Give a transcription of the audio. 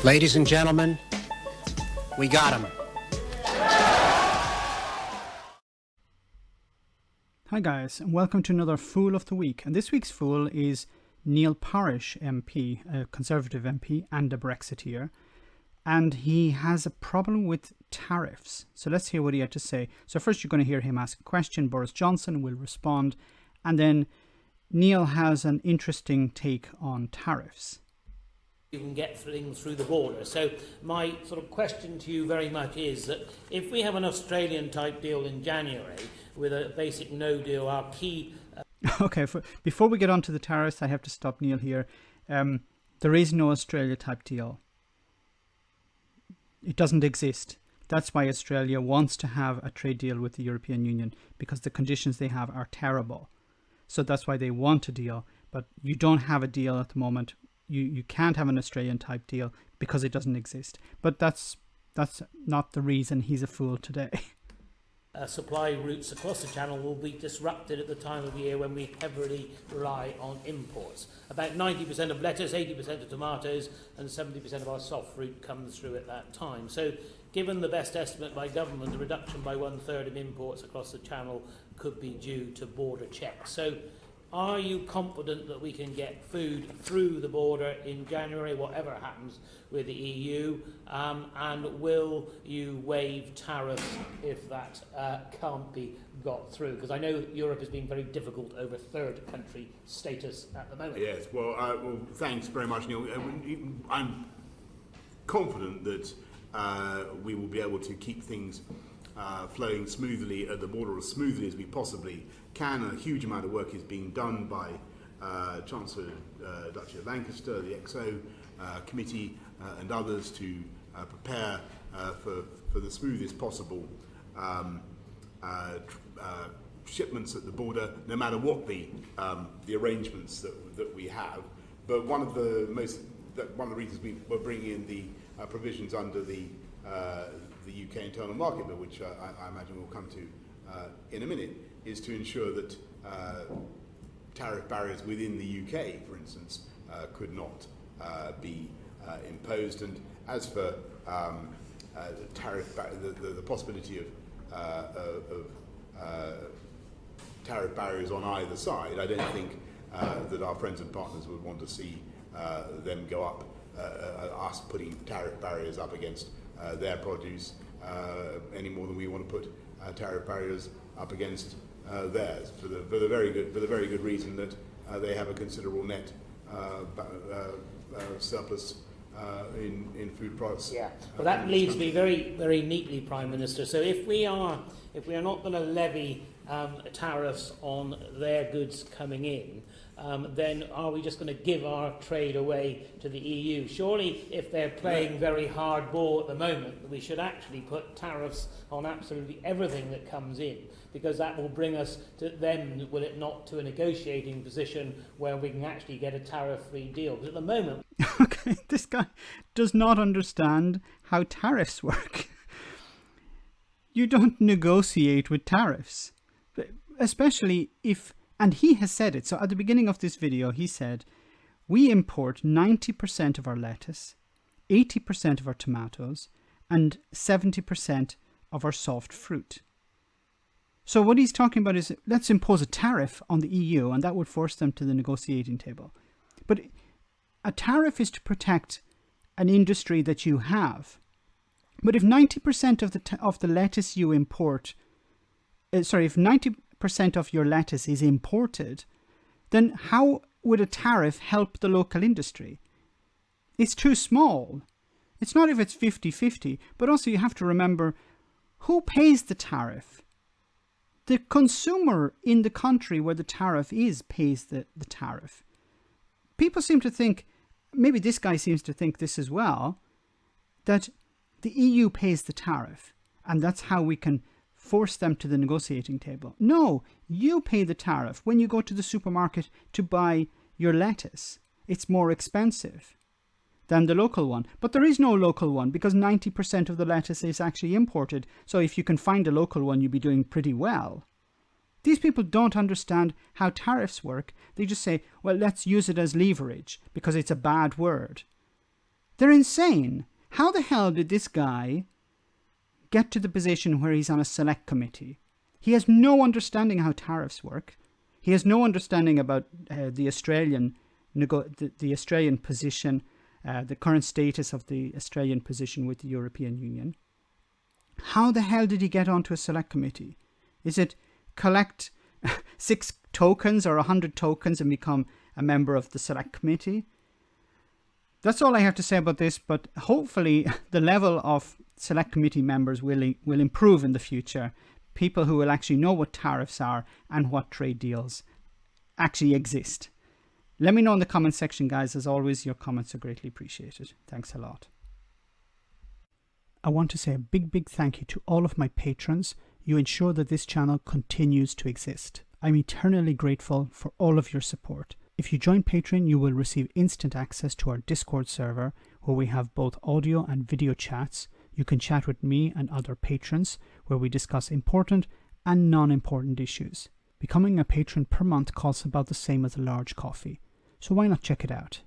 Ladies and gentlemen, we got him. Hi guys, and welcome to another Fool of the Week. And this week's Fool is Neil Parish MP, a Conservative MP and a Brexiteer. And he has a problem with tariffs. So let's hear what he had to say. So first you're going to hear him ask a question. Boris Johnson will respond. And then Neil has an interesting take on tariffs. You can get things through the border. So my sort of question to you very much is that if we have an Australian type deal in January with a basic no deal, our key... Okay, before we get on to the tariffs, I have to stop Neil here. There is no Australia type deal. It doesn't exist. That's why Australia wants to have a trade deal with the European Union, because the conditions they have are terrible. So that's why they want a deal. But you don't have a deal at the moment. You can't have an Australian type deal because it doesn't exist. But that's not the reason he's a fool today. Supply routes across the channel will be disrupted at the time of year when we heavily rely on imports. About 90% of lettuce, 80% of tomatoes and 70% of our soft fruit comes through at that time. So given the best estimate by government, a reduction by 1/3 of imports across the channel could be due to border checks. So are you confident that we can get food through the border in January, whatever happens with the EU? And will you waive tariffs if that can't be got through? Because I know Europe is being very difficult over third country status at the moment. Yes, well, thanks very much, Neil. I'm confident that we will be able to keep things flowing smoothly at the border, as smoothly as we possibly can. A huge amount of work is being done by Chancellor Duchy of Lancaster, the XO committee and others to prepare for the smoothest possible shipments at the border, no matter what the arrangements that we have. But one of the reasons we're bringing in the provisions under the UK Internal Market Bill, which I imagine we'll come to in a minute, is to ensure that tariff barriers within the UK, for instance, could not be imposed. And as for the possibility of tariff barriers on either side, I don't think that our friends and partners would want to see them go up, us putting tariff barriers up against their produce any more than we want to put tariff barriers up against theirs, for the very good reason that they have a considerable net surplus in food products. Yeah, well, that leads me very, very neatly, Prime Minister. So if we are not going to levy tariffs on their goods coming in, then are we just going to give our trade away to the EU? Surely, if they're playing very hard ball at the moment, we should actually put tariffs on absolutely everything that comes in, because that will bring us to then, will it not, to a negotiating position where we can actually get a tariff-free deal. Because at the moment... Okay, this guy does not understand how tariffs work. You don't negotiate with tariffs, especially if... And he has said it. So at the beginning of this video, he said, we import 90% of our lettuce, 80% of our tomatoes, and 70% of our soft fruit. So what he's talking about is, let's impose a tariff on the EU, and that would force them to the negotiating table. But a tariff is to protect an industry that you have. But if 90% of the lettuce you import, if 90% of your lettuce is imported, then how would a tariff help the local industry? It's too small. It's not if it's 50-50, but also you have to remember, who pays the tariff? The consumer in the country where the tariff is pays the tariff. People seem to think, maybe this guy seems to think this as well, that the EU pays the tariff, and that's how we can force them to the negotiating table. No, you pay the tariff when you go to the supermarket to buy your lettuce. It's more expensive than the local one. But there is no local one because 90% of the lettuce is actually imported. So if you can find a local one, you'll be doing pretty well. These people don't understand how tariffs work. They just say, well, let's use it as leverage because it's a bad word. They're insane. How the hell did this guy get to the position where he's on a select committee? He has no understanding how tariffs work. He has no understanding about the Australian position, the current status of the Australian position with the European Union. How the hell did he get onto a select committee? Is it collect 6 tokens or 100 tokens and become a member of the select committee? That's all I have to say about this, but hopefully the level of select committee members will improve in the future. People who will actually know what tariffs are and what trade deals actually exist. Let me know in the comment section, guys. As always, your comments are greatly appreciated. Thanks a lot. I want to say a big thank you to all of my patrons. You ensure that this channel continues to exist. I'm eternally grateful for all of your support. If you join Patreon, you will receive instant access to our Discord server, where we have both audio and video chats. You can chat with me and other patrons, where we discuss important and non-important issues. Becoming a patron per month costs about the same as a large coffee, so why not check it out?